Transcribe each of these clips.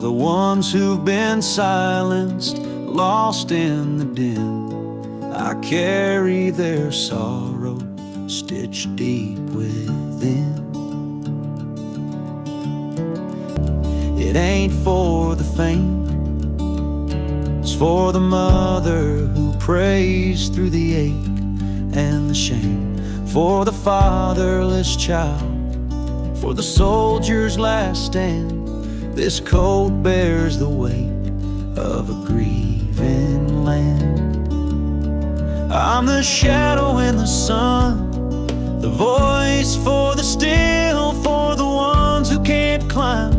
The ones who've been silenced, lost in the din, I carry their sorrow stitched deep within. It ain't for the faint, it's for the mother who prays through the ache and the shame, for the fatherless child, for the soldier's last stand. This coat bears the weight of a grieving land. I'm the shadow in the sun, the voice for the still, for the ones who can't climb,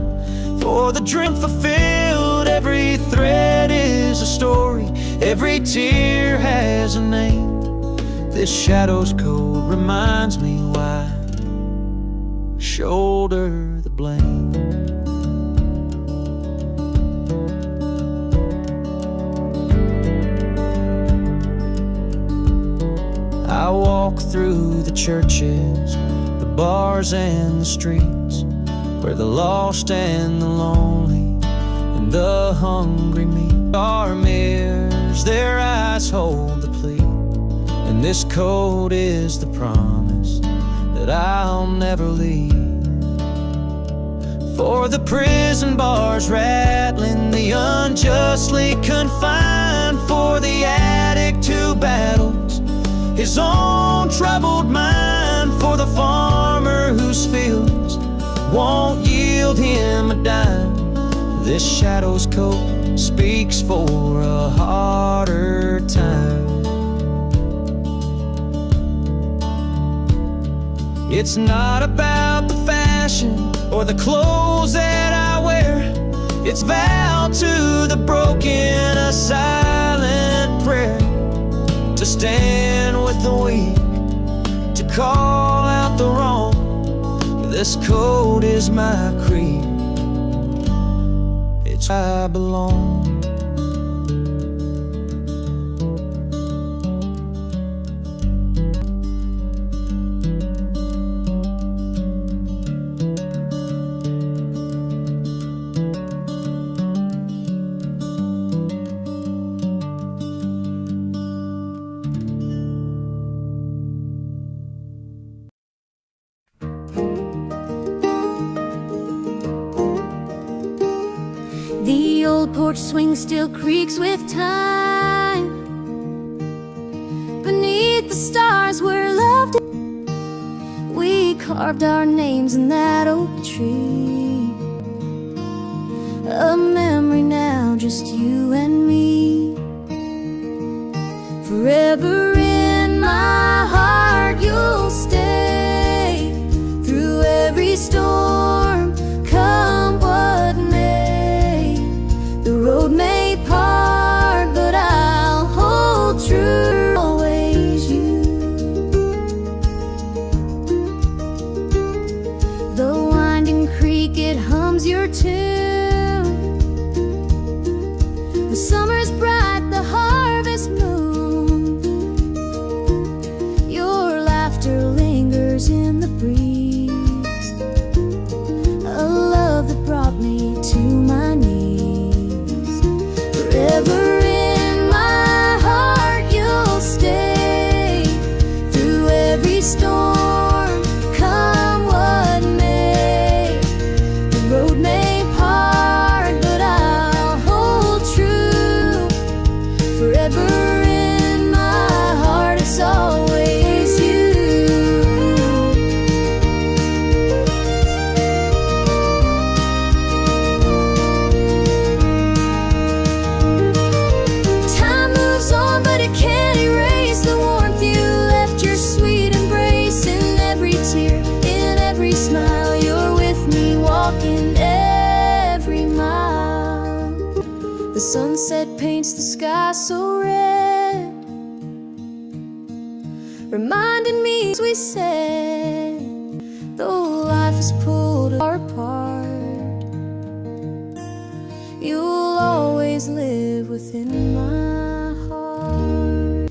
for the dream fulfilled. Every thread is a story, every tear has a name. This shadow's code reminds me why I shoulder the blame. I walk through the churches, the bars and the streets, where the lost and the lonely and the hungry meet. Our mirrors, their eyes hold the plea, and this code is the promise that I'll never leave. For the prison bars rattling, the unjustly confined, for the addict who battles his own troubled mind, for the farmer whose fields won't yield him a dime. This shadow's coat speaks for a harder time. It's not about the fashion or the clothes that I wear, it's vowed to the broken, a silent prayer, to stand with the weak, to call out the wrong. This code is my creed, it's where I belong. The old porch swing still creaks with time. Beneath the stars where love we carved our names in that oak tree. A memory now, just you and me. Forever in my heart you'll stay, through every storm, come what may. The road may part, but I'll hold true, always you. The winding creek, it hums your tune. The summer's bright, the harvest moon. Your laughter lingers in the breeze, a love that brought me to my knees. Forever in my heart you'll stay, through every storm, come what may. The road may part, but I'll hold true. Forever in my heart it's always you. Time moves on, but it can't erase the warmth you left, your sweet embrace. In every tear, in every smile, you're with me, walking every mile. The sunset paints the sky so red, reminding me, as we said, though life has pulled our apart, you'll always live within my heart.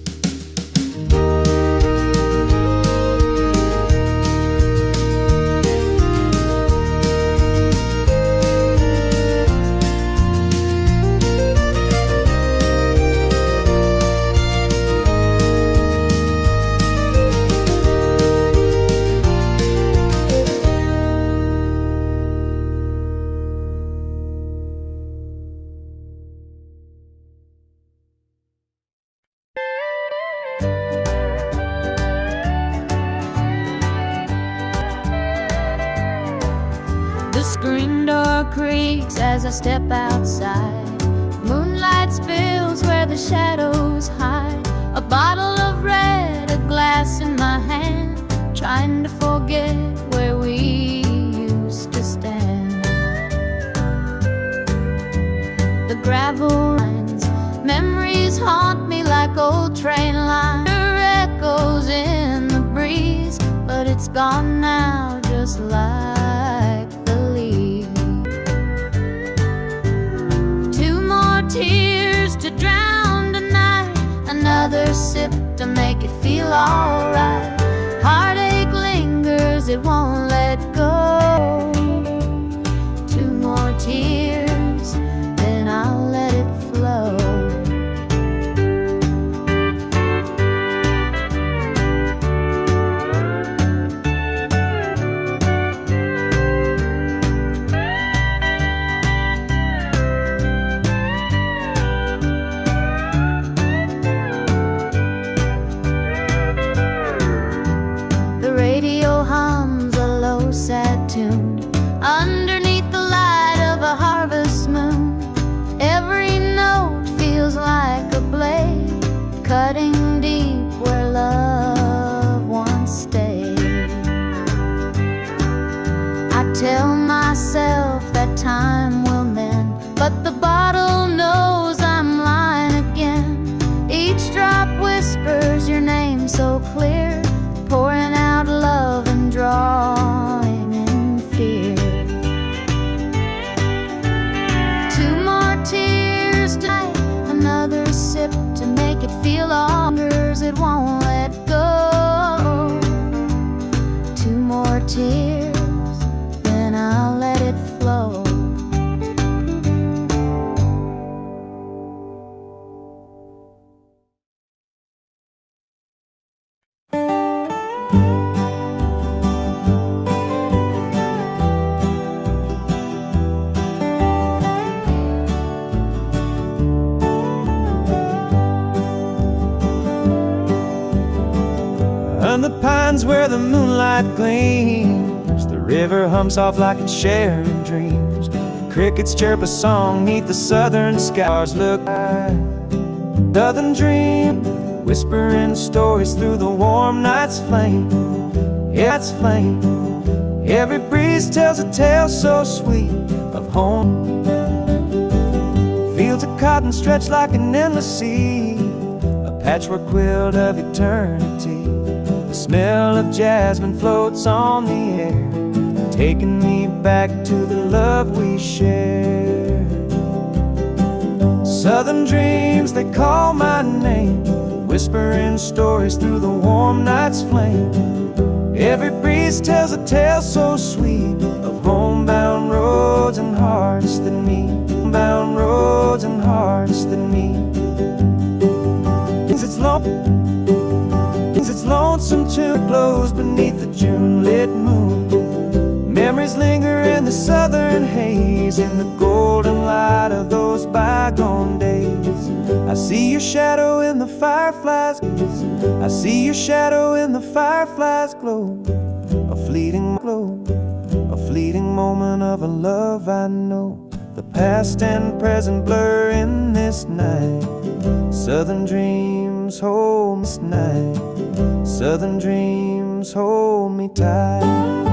Screen door creaks as I step outside. Moonlight spills where the shadows hide. A bottle of red, a glass in my hand, trying to forget where we used to stand. The gravel lines, memories haunt me like old train lines. There echoes in the breeze, but it's gone now, just like the leaves. Two more tears to drown tonight, another sip to make it feel alright. Heartache lingers, it won't let go. Two more tears, then I'll let it flow. Sad tune underneath the light of a harvest moon. Every note feels like a blade, cutting deep where love once stayed. I tell myself that time will mend, but the bottle knows I'm lying again. Each drop whispers your name so clear, pouring out love and drawing in fear. Two more tears tonight, another sip to make it feel longer. It won't let go. Two more tears, then I'll let it flow. And the pines where the moonlight gleams, the river hums off like it's sharing dreams. Crickets chirp a song neath the southern skies. Look like southern dream, whispering stories through the warm night's flame. Yeah, it's flame. Every breeze tells a tale so sweet of home. Fields of cotton stretch like an endless sea, a patchwork quilt of eternity. The smell of jasmine floats on the air, taking me back to the love we shared. Southern dreams, they call my name, whispering stories through the warm night's flame. Every breeze tells a tale so sweet of homebound roads and hearts that meet. Homebound roads and hearts that meet. It's lonesome too, glows beneath the June-lit moon. Memories linger in the southern haze, in the golden light of those bygone days. I see your shadow in the fireflies. I see your shadow in the fireflies glow. A fleeting glow, a fleeting moment of a love I know. The past and present blur in this night. Southern dreams hold me tonight. Southern dreams hold me tight.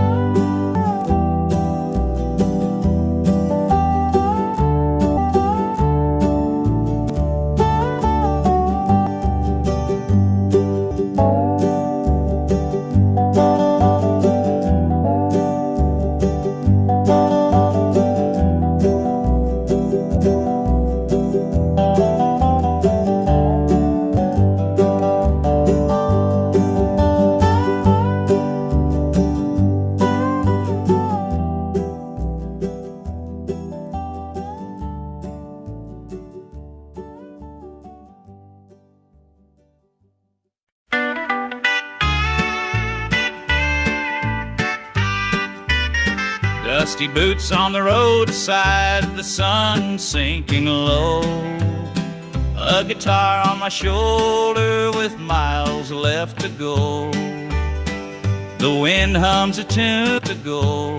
Dusty boots on the roadside, the sun sinking low. A guitar on my shoulder with miles left to go. The wind hums a tune to go.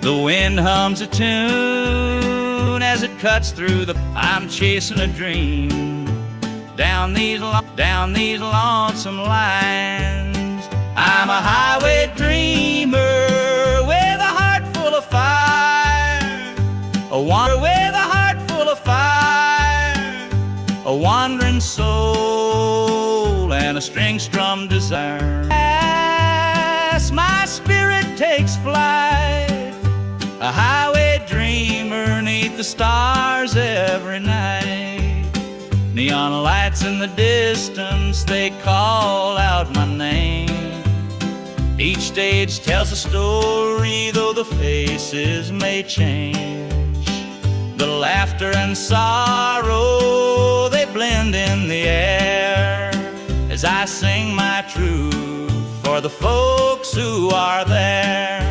The wind hums a tune as it cuts through the. I'm chasing a dream down these lonesome lines. I'm a highway dreamer with a heart full of fire, a wanderer with a heart full of fire, a wandering soul and a string-strummed desire. As my spirit takes flight, a highway dreamer 'neath the stars every night. Neon lights in the distance, they call out my name. Each stage tells a story, though the faces may change. The laughter and sorrow, they blend in the air as I sing my truth for the folks who are there.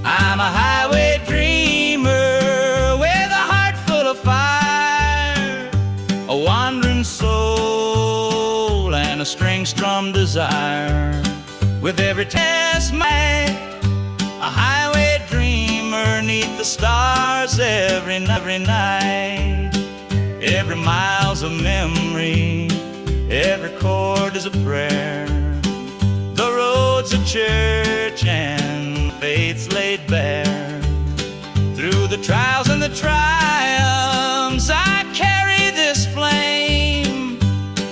I'm a highway dreamer with a heart full of fire, a wandering soul and a string-strummed desire. With every test made, a highway dreamer 'neath the stars every night. Every mile's a memory, every chord is a prayer. The road's a church and faith's laid bare. Through the trials and the triumphs, I carry this flame.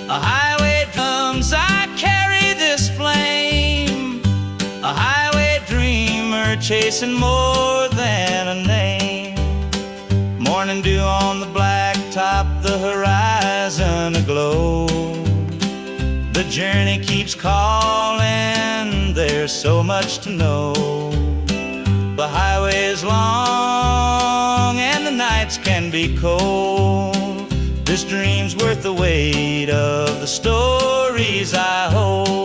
A highway drums, I carry this flame. A highway dreamer chasing more than a name. Morning dew on the blacktop, the horizon aglow. The journey keeps calling, there's so much to know. The highway is long and the nights can be cold. This dream's worth the weight of the stories I hold.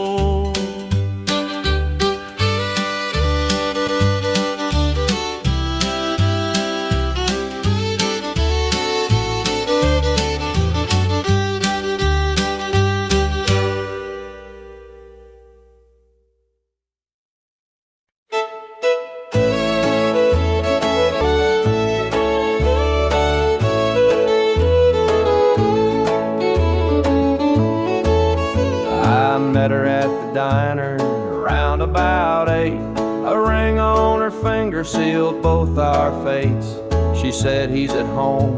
Met her at the diner around about 8. A ring on her finger sealed both our fates. She said he's at home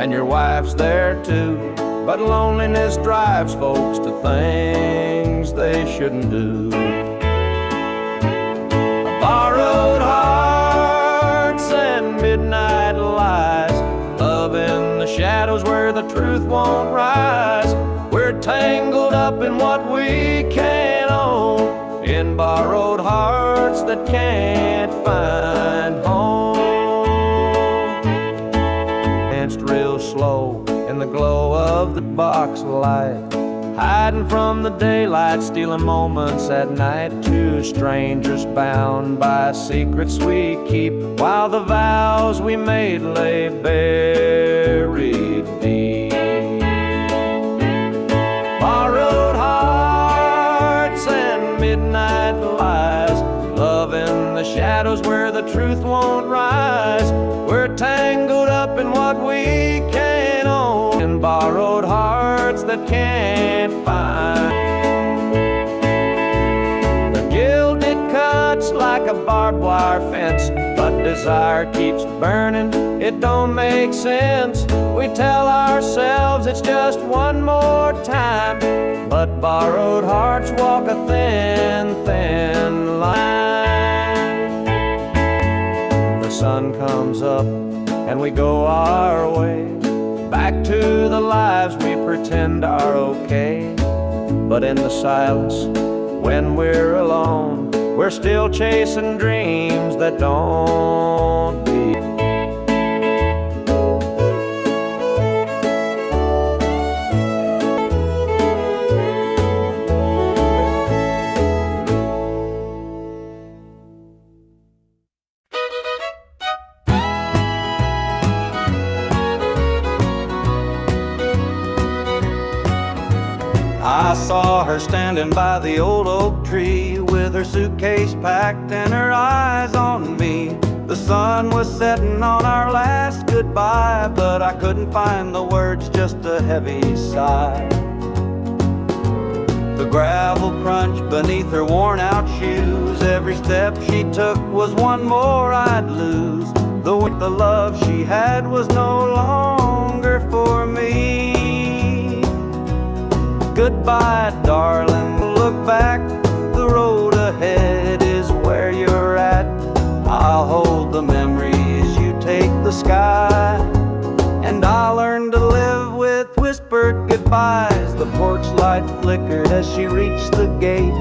and your wife's there too, but loneliness drives folks to things they shouldn't do. Borrowed hearts and midnight lies, love in the shadows where the truth won't rise. We're tangled up in what we can't own, in borrowed hearts that can't find home. Danced real slow in the glow of the box light, hiding from the daylight, stealing moments at night. Two strangers bound by secrets we keep, while the vows we made lay buried deep. Borrowed hearts and midnight lies, love in the shadows where the truth won't rise. We're tangled up in what we can't own, in borrowed hearts that can't find. The guilt, it cuts like a barbed wire fence, but desire keeps burning, it don't make sense. We tell ourselves it's just one more time, but borrowed hearts walk a thin, thin line. The sun comes up and we go our way, back to the lives we pretend are okay. But in the silence, when we're alone, we're still chasing dreams that don't be. I saw her standing by the old oak tree with her suitcase packed and her eyes on me. The sun was setting on our last goodbye, but I couldn't find the words, just a heavy sigh. The gravel crunched beneath her worn-out shoes. Every step she took was one more I'd lose. The love she had was no longer for me. Goodbye, darling, look back. The road ahead is where you're at. I'll hold the memories, you take the sky. And I'll learn to live with whispered goodbyes. The porch light flickered as she reached the gate.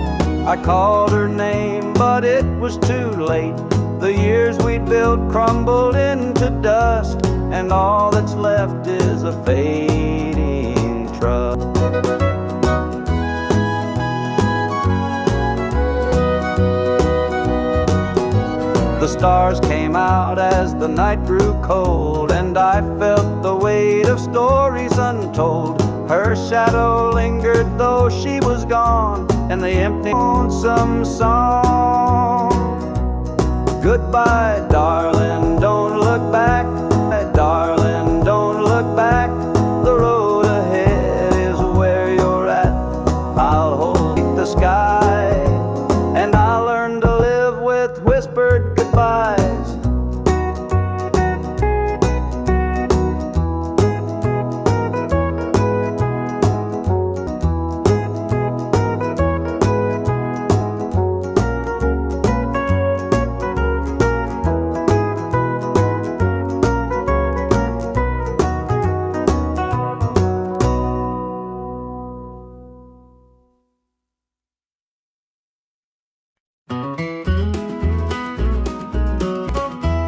I called her name, but it was too late. The years we'd built crumbled into dust, and all that's left is a fading trust. The stars came out as the night grew cold, and I felt the weight of stories untold. Her shadow lingered though she was gone, and the empty lonesome song. Goodbye, darling, don't look back. Darling, don't look back. The road ahead is where you're at. I'll hold the sky, and I'll learn to live with whispered goodbyes.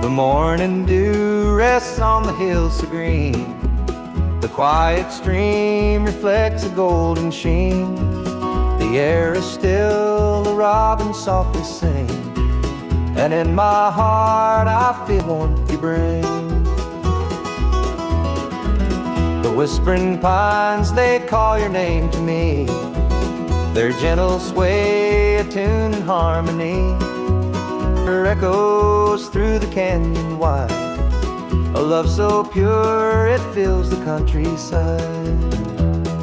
The morning dew rests on the hills so green. The quiet stream reflects a golden sheen. The air is still, the robins softly sing, and in my heart I feel warmth you bring. The whispering pines, they call your name to me. Their gentle sway, attuned in harmony, echoes through the canyon wide. A love so pure it fills the countryside.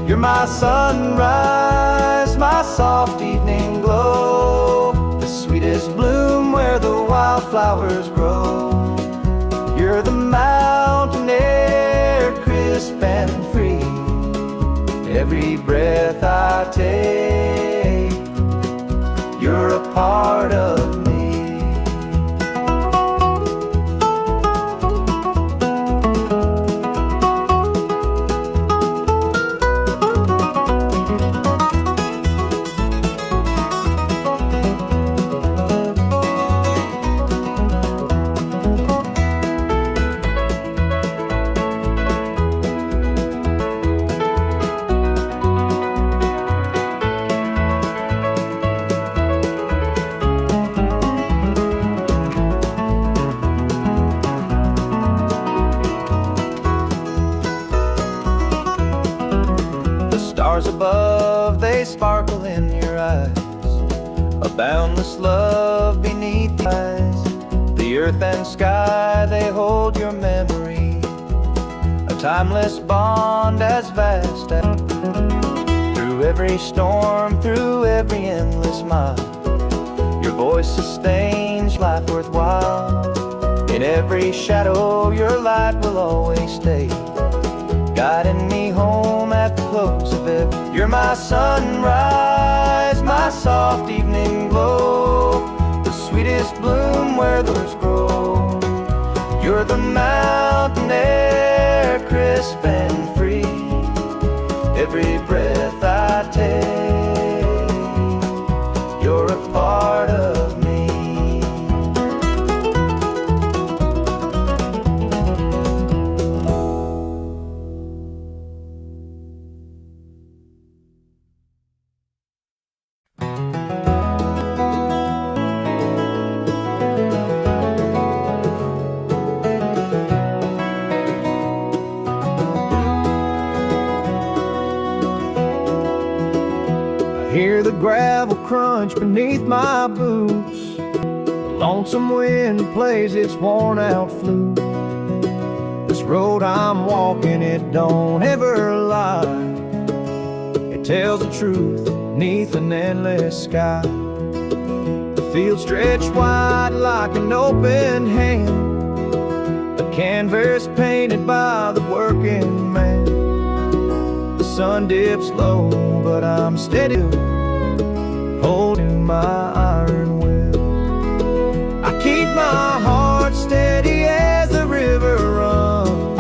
You're my sunrise, my soft evening glow, the sweetest bloom where the wildflowers grow. You're the mountain air, crisp and free. Every breath I take, you're a part of me. Stars above, they sparkle in your eyes. A boundless love beneath the eyes. The earth and sky, they hold your memory. A timeless bond as vast as through every storm, through every endless mile. Your voice sustains life worthwhile. In every shadow, your light will always stay, guiding me home at the close of it. You're my sunrise, my soft evening glow, the sweetest bloom where the roses grow. You're the mountain air, crisp and free. Every breath I take, you're a part of me. Hear the gravel crunch beneath my boots. Lonesome wind plays its worn out flute. This road I'm walking, it don't ever lie. It tells the truth neath an endless sky. The field stretched wide like an open hand, a canvas painted by the working man. The sun dips low, but I'm steady, holding my iron will. I keep my heart steady as the river runs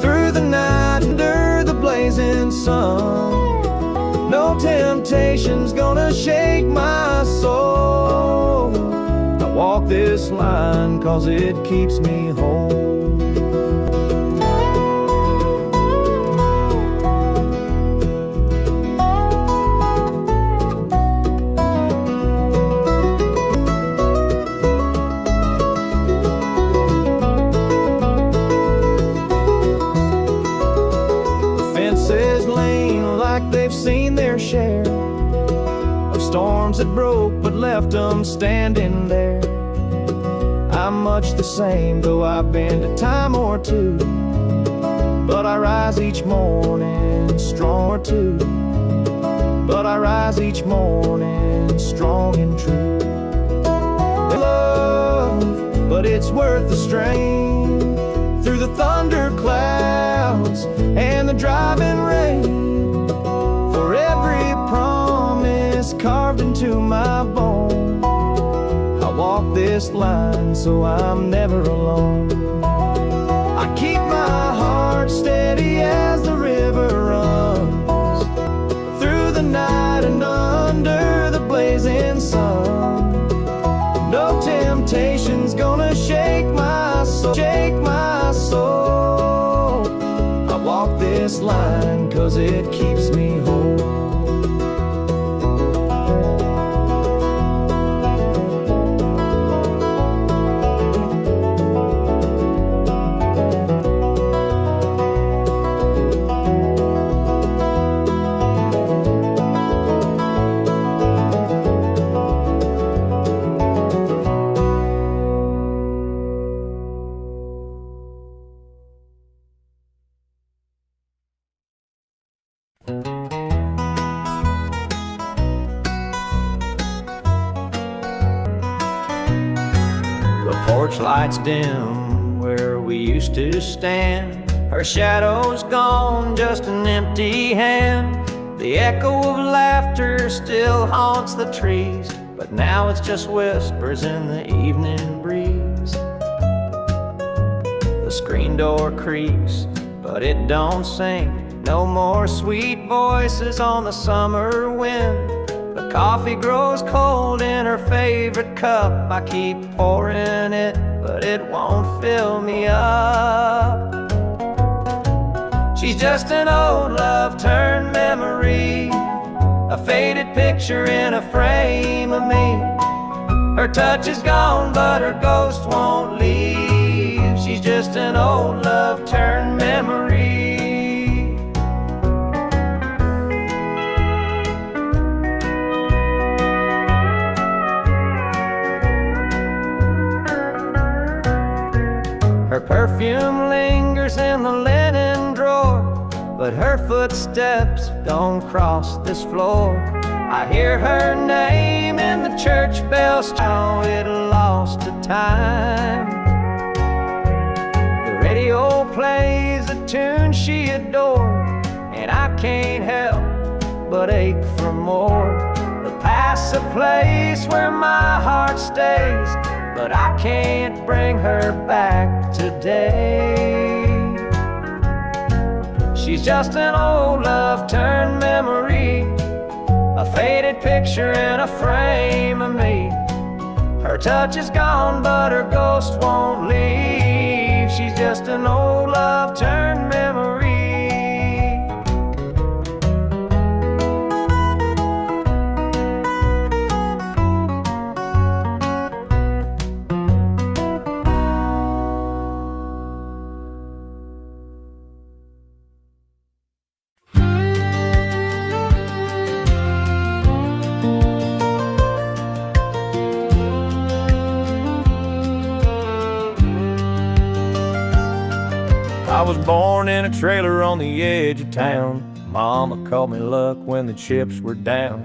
through the night under the blazing sun. No temptation's gonna shake my soul. I walk this line 'cause it keeps me whole. They've seen their share of storms that broke but left them standing there. I'm much the same, though I've been a time or two, but I rise each morning strong or two. But I rise each morning strong and true. Love, but it's worth the strain through the thunder clouds and the driving rain. For every promise carved into my bone, I walk this line so I'm never alone. I keep my heart steady as the river runs through the night and under the blazing sun. No temptation's gonna shake my soul, shake my soul. I walk this line 'cause it keeps me whole. Porch lights dim where we used to stand. Her shadow's gone, just an empty hand. The echo of laughter still haunts the trees, but now it's just whispers in the evening breeze. The screen door creaks, but it don't sing. No more sweet voices on the summer wind. The coffee grows cold in her favorite cup. I keep pouring it, but it won't fill me up. She's just an old love turned memory, a faded picture in a frame of me. Her touch is gone, but her ghost won't leave. She's just an old love turned memory. Her perfume lingers in the linen drawer, but her footsteps don't cross this floor. I hear her name in the church bells, how it lost to time. The radio plays a tune she adored, and I can't help but ache for more. The past's a place where my heart stays, but I can't bring her back today. She's just an old love turned memory, a faded picture in a frame of me. Her touch is gone, but her ghost won't leave. She's just an old love turned memory. I was born in a trailer on the edge of town. Mama called me luck when the chips were down.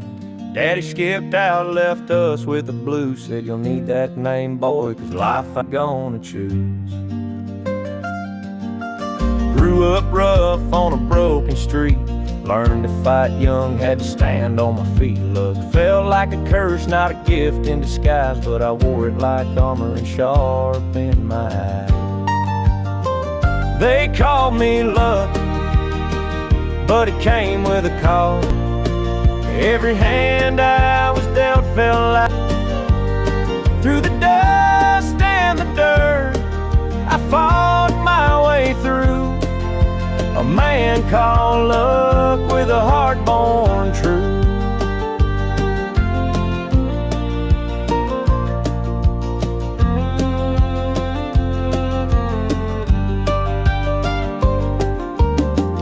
Daddy skipped out, left us with the blues. Said you'll need that name, boy, 'cause life I'm gonna choose. Grew up rough on a broken street. Learned to fight young, had to stand on my feet. Look, felt like a curse, not a gift in disguise, but I wore it like armor and sharp in my eye. They called me luck, but it came with a cost. Every hand I was dealt fell out. Through the dust and the dirt, I fought my way through. A man called luck with a heart born true.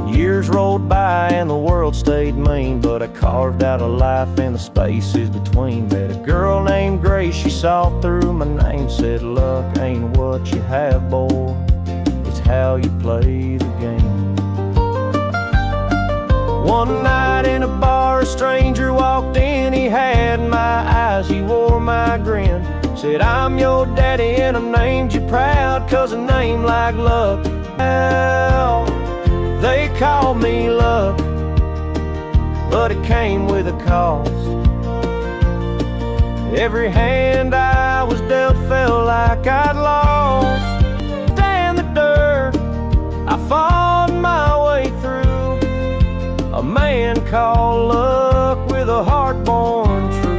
Years rolled by and the world stayed mean, but I carved out a life in the spaces between. Met a girl named Grace, she saw through my name. Said luck ain't what you have, boy, it's how you play the game. One night in a bar, a stranger walked in. He had my eyes, he wore my grin. Said, I'm your daddy and I named you proud, 'cause a name like luck, well, they called me luck, but it came with a cost. Every hand I was dealt felt like I'd lost. In the dirt, I fought my way through. A man called luck with a heart born true.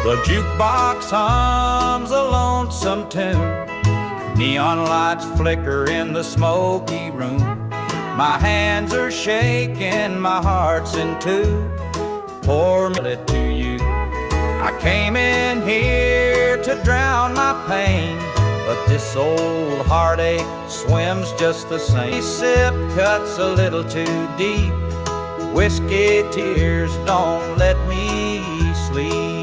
The jukebox hums a lonesome tune. Neon lights flicker in the smoky room. My hands are shaking, my heart's in two. Pour it to you. I came in here to drown my pain, but this old heartache swims just the same. A sip cuts a little too deep. Whiskey tears don't let me sleep.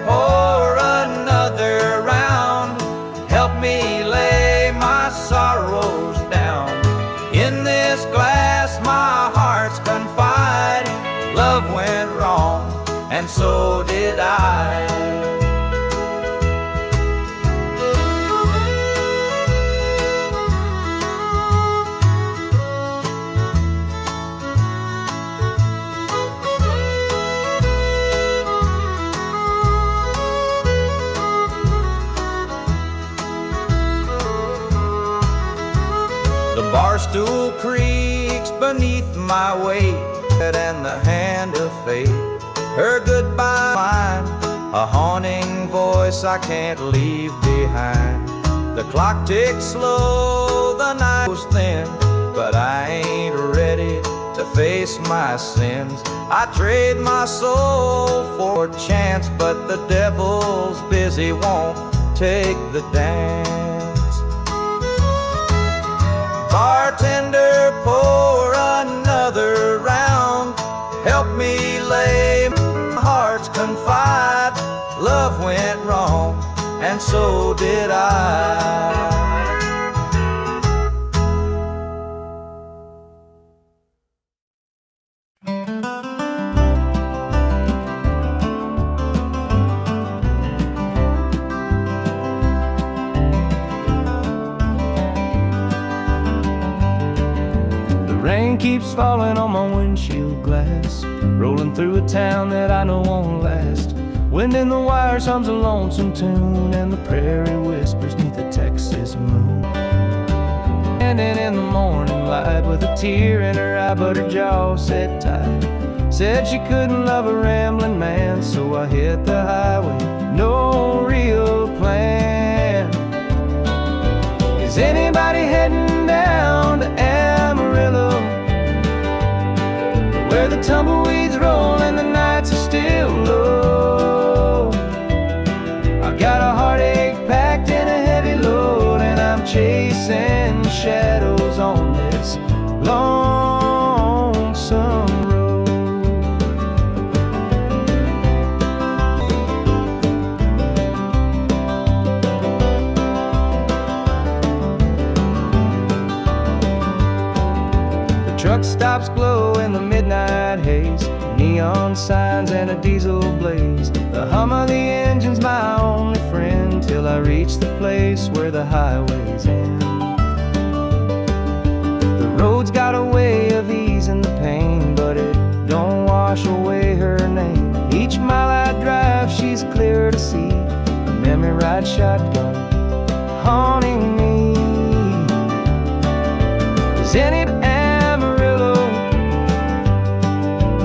Pour another round, help me lay my sorrows down. In this glass my heart's confide. Love went wrong, and so did I. Barstool creaks beneath my weight, and the hand of fate, her goodbye mine, a haunting voice I can't leave behind. The clock ticks slow, the night was thin, but I ain't ready to face my sins. I trade my soul for a chance, but the devil's busy, won't take the dance. Bartender, pour another round, help me lay my heart's confide. Love went wrong, and so did I. Rain keeps falling on my windshield glass, rolling through a town that I know won't last. Wind in the wires hums a lonesome tune, and the prairie whispers 'neath the Texas moon. Standing in the morning light with a tear in her eye, but her jaw set tight. Said she couldn't love a rambling man, so I hit the highway, no real plan. Is anybody heading down to Amarillo, where the tumbleweeds roll and the nights are still low? I got a heartache packed in a heavy load, and I'm chasing shadows on this lonesome road. The truck stops glow in the midnight haze, neon signs and a diesel blaze. The hum of the engine's my only friend, till I reach the place where the highways end. The road's got a way of easing the pain, but it don't wash away her name. Each mile I drive, she's clear to see, a memory ride shotgun haunting me. Is any Amarillo,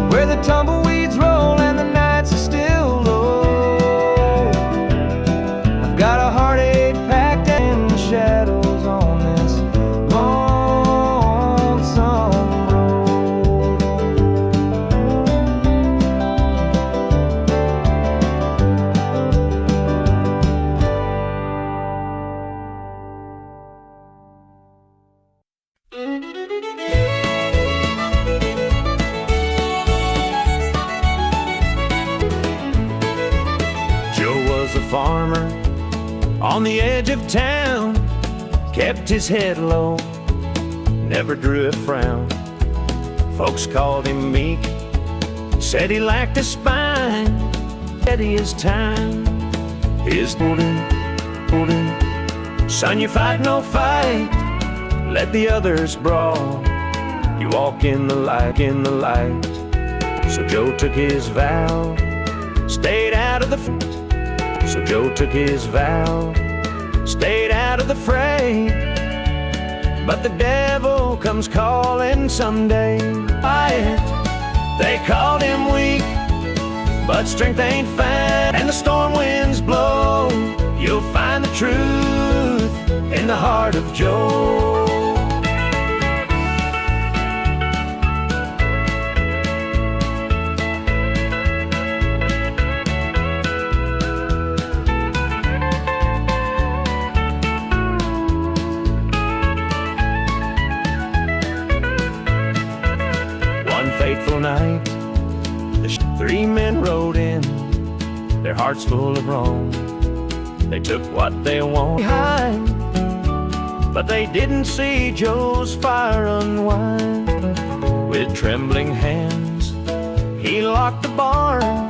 where the tumbleweeds roll and the nights are still low? I've got a heartache packed in shadows on this lonesome road. Joe was a farmer on the edge of town, kept his head low, never drew a frown. Folks called him meek, said he lacked a spine. Steady his time, his holding, son, you fight no fight, let the others brawl. You walk in the light, So Joe took his vow, stayed out of the fight. So Joe took his vow, stayed out of the fray. But the devil comes calling someday. Quiet, they called him weak, but strength ain't found. And the storm winds blow, you'll find the truth in the heart of Joe. Fateful night, the three men rode in, their hearts full of wrong. They took what they wanted behind, but they didn't see Joe's fire unwind. With trembling hands, he locked the barn,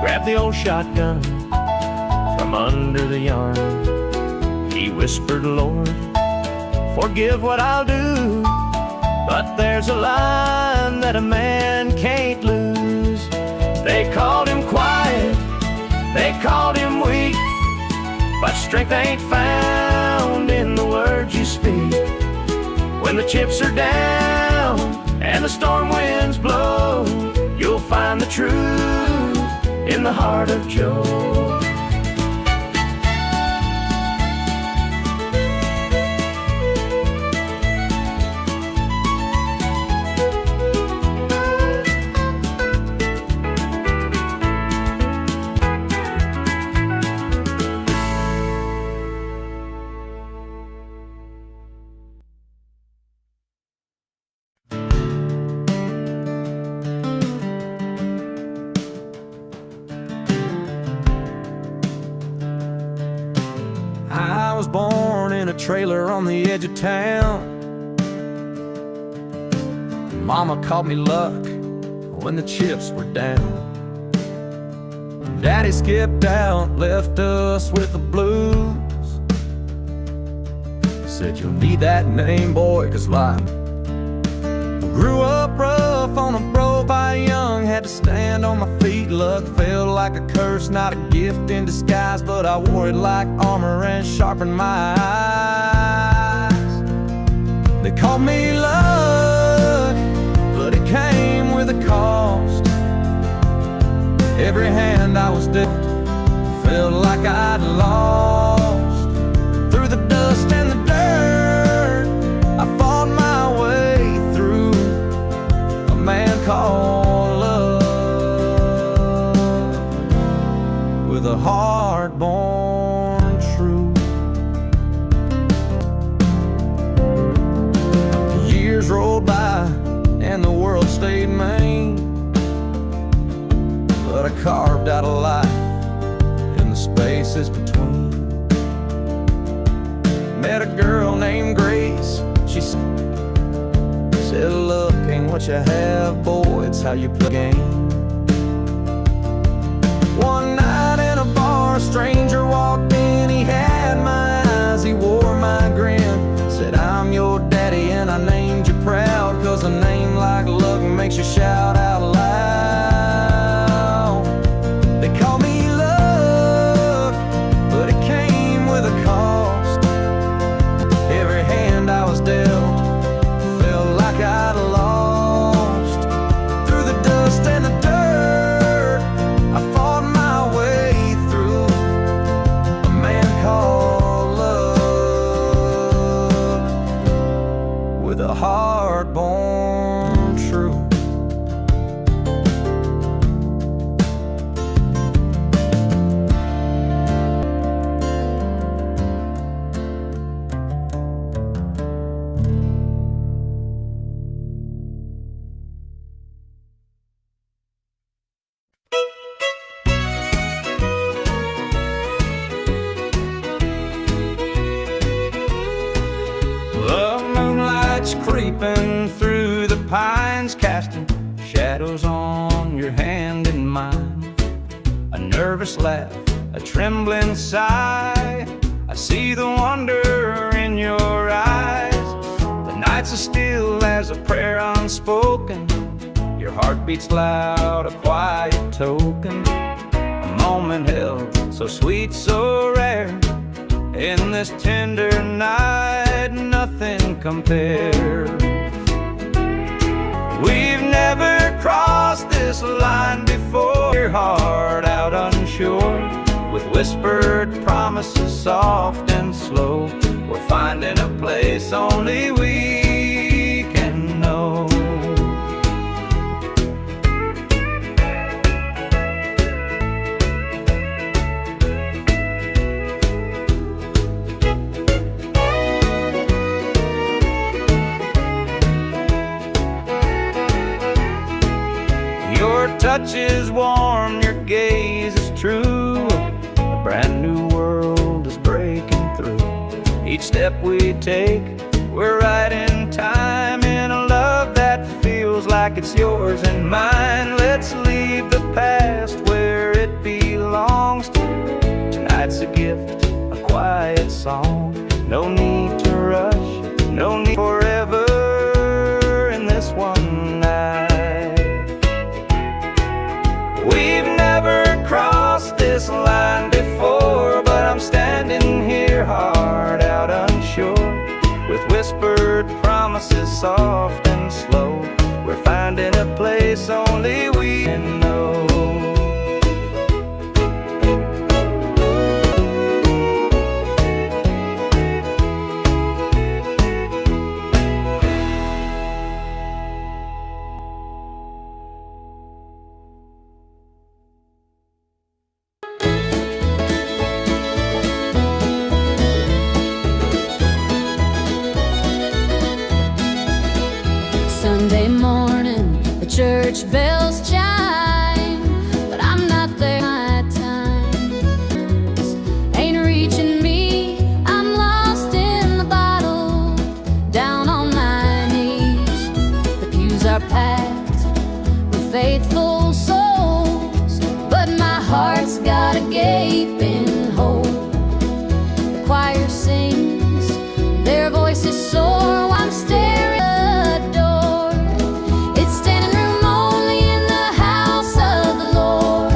grabbed the old shotgun from under the yarn. He whispered, Lord, forgive what I'll do, but there's a line that a man can't lose. They called him quiet, they called him weak, but strength ain't found in the words you speak. When the chips are down and the storm winds blow, you'll find the truth in the heart of Joe. I was born in a trailer on the edge of town. Mama called me luck when the chips were down. Daddy skipped out, left us with the blues. Said you'll need that name, boy, 'cause life grew up rough on a rope I young. Had to stand on my feet, luck felt like a curse, not a gift in disguise, but I wore it like armor and sharpened my eyes. They called me luck, but it came with a cost. Every hand I was dealt felt like I'd lost. Through the dust and the dirt, I fought my way through a man called love, with a heart born true. Years rolled by and the world stayed mean, but I carved out a life in the spaces between. Met a girl named Grace. She said, "Look, ain't what you have, boy, it's how you play the game." One night in a bar, a stranger walked in. He had my eyes, he wore my grin. Said, "I'm your daddy and I named you proud, 'cause a name like luck makes you shout out loud." They call me luck, but it came with a cost. Every hand I was dealt felt like I'd lost. Through the dust and the dirt, I fought my way through a man called love, with a heart born true. The moonlight's creeping through the pines, casting shadows on your hand and mine. A nervous laugh, a trembling sigh, I see the wonder in your eyes. The nights are still as a prayer unspoken. Your heart beats loud, a quiet token. A moment held, so sweet, so rare. In this tender night, nothing compares. We've never crossed this line before. Your heart out unsure, with whispered promises soft and slow. We're finding a place only we can know. Your touch is warm, your gaze is true. A brand new world is breaking through. Each step we take, we're right in time, in a love that feels like it's yours and mine. Let's leave the past where it belongs. Tonight's a gift, a quiet song. No need to rush, no need forever in this one night. We've never crossed this line before, but I'm standing here, heart out unsure, with whispered promises soft and slow. We're finding a place only we can know. Sunday morning, the church bells chime, but I'm not there my time. Ain't reaching me, I'm lost in the bottle, down on my knees. The pews are packed with faithful souls, but my heart's got a gaping hole. The choir sings, their voices soar, while I'm staring at the door. It's standing room only in the house of the Lord,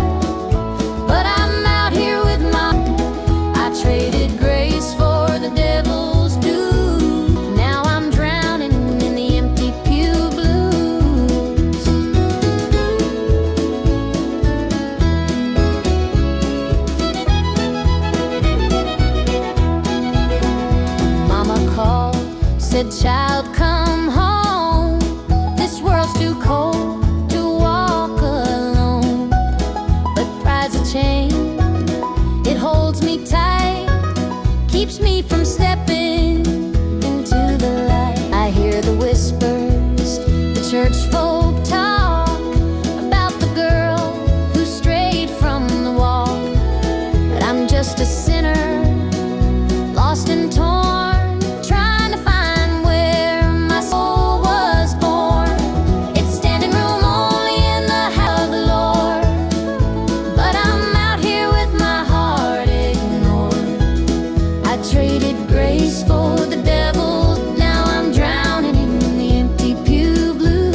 but I'm out here with my, I traded grace for the devil's due. Now I'm drowning said, "Child, come home. This world's too cold to walk alone." But pride's a chain, it holds me tight, keeps me from stepping into the light. I hear the whispers, the church folk talk about the girl who strayed from the walk. But I'm just a sinner, lost and torn, trying to find where my soul was born. It's standing room only in the house of the Lord, but I'm out here with my heart ignored. I traded grace for the devil, now I'm drowning in the empty pew blues.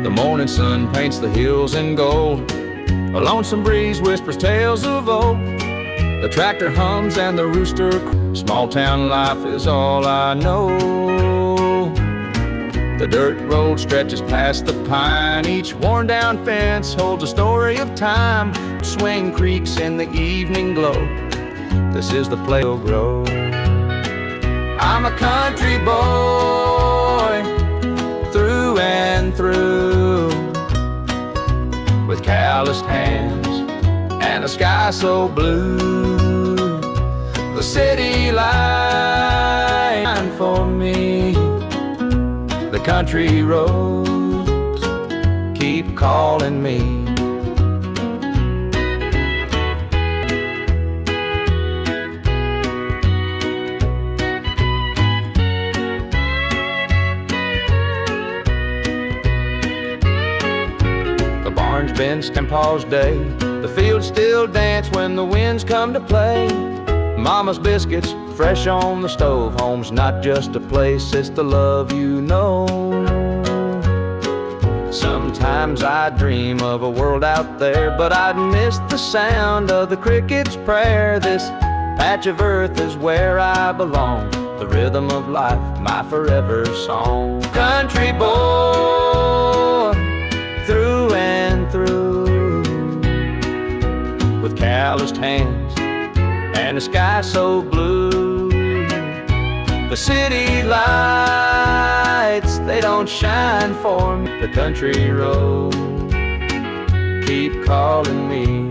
The morning sun paints the hills in gold. A lonesome breeze whispers tales of old. The tractor hums and the rooster crows. Small town life is all I know. The dirt road stretches past the pine. Each worn down fence holds a story of time. Swing creaks in the evening glow. This is the place we'll grow. I'm a country boy, through and through, with calloused hands and a sky so blue. The city line for me, the country roads keep calling me. Been Paul's day. The fields still dance when the winds come to play. Mama's biscuits fresh on the stove. Home's not just a place, it's the love you know. Sometimes I dream of a world out there, but I'd miss the sound of the cricket's prayer. This patch of earth is where I belong, the rhythm of life, my forever song. Country boy, through and through, with calloused hands and a sky so blue. The city lights, they don't shine for me. The country road keep calling me.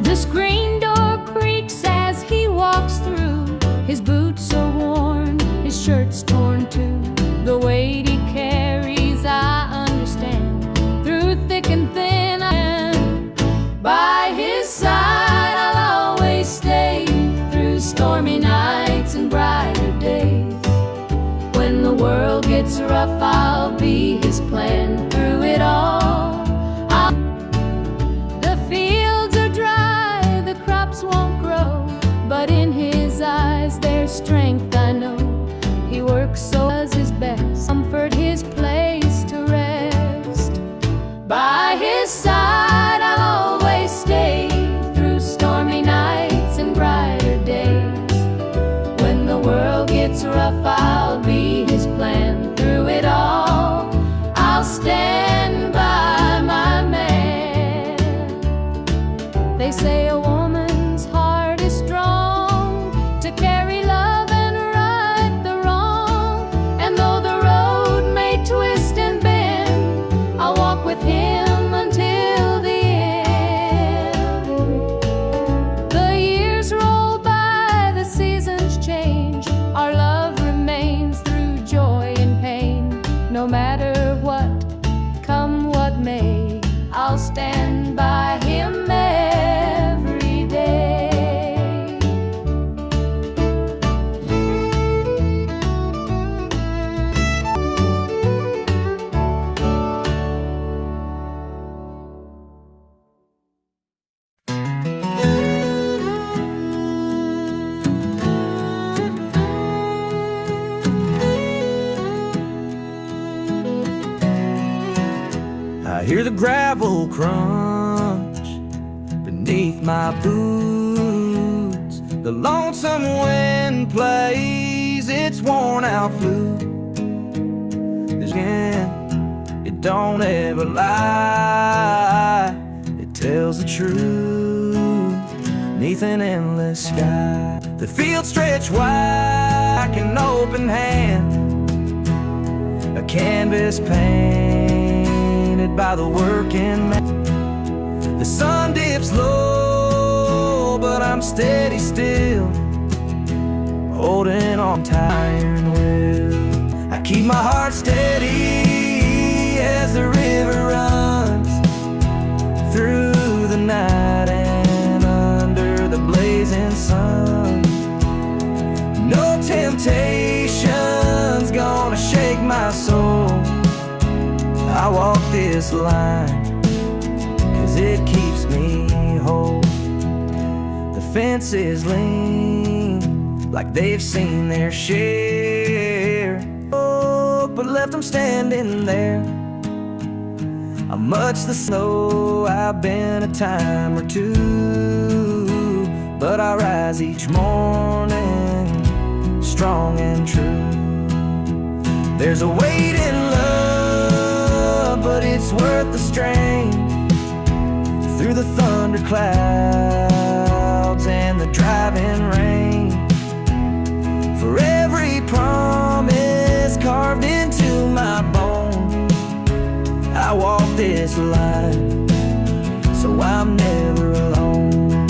The screen door creaks as he walks through. His boots are worn, his shirt's torn too. The weight he carries, I understand. Through thick and thin, I am by his side. I'll always stay through stormy nights and brighter days. When the world gets rough, I'll be his plan through it all. The fields are dry, the crops won't grow, but in his eyes there's strength, I know. He works so does his best, comfort his place to rest. By his side I'll always stay through stormy nights and brighter days. When the world gets rough, I'll be his plan through it all. I'll stand by my man. They say a woman's heart is strong to carry love and right the wrong. And though the road may twist and bend, gravel crunch beneath my boots. The lonesome wind plays its worn out flute. Again, it don't ever lie. It tells the truth neath an endless sky. The fields stretch wide like an open hand, a canvas painted by the working man. The sun dips low, but I'm steady still, holding on to iron will. I keep my heart steady as the river runs through the night and under the blazing sun. No temptation's gonna shake my soul. I walk this line 'cause it keeps me whole. The fences lean like they've seen their share, oh, but left them standing there. I'm much the snow, I've been a time or two, but I rise each morning strong and true. There's a weight in love, but it's worth the strain. Through the thunder clouds and the driving rain, for every promise carved into my bone, I walk this line, so I'm never alone.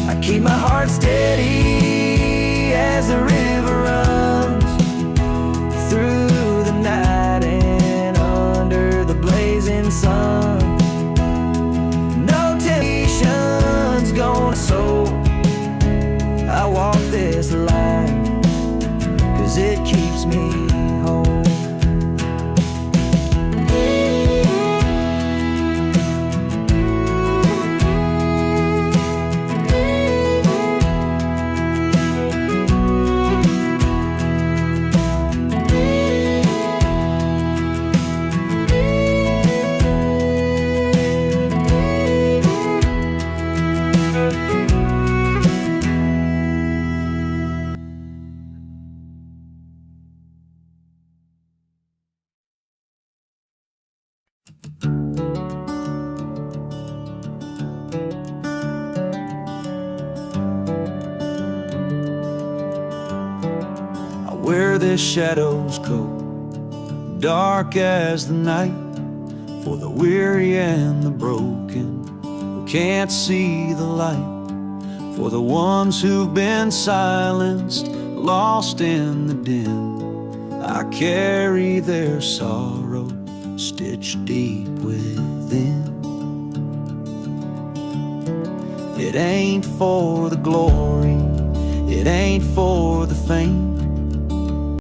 I keep my heart steady as the river runs through the night and under the blazing sun. No temptation's gonna sow. I walk this line 'cause it keeps me whole. Where the shadows go, dark as the night, for the weary and the broken who can't see the light, for the ones who've been silenced, lost in the din. I carry their sorrow stitched deep within. It ain't for the glory, it ain't for the fame,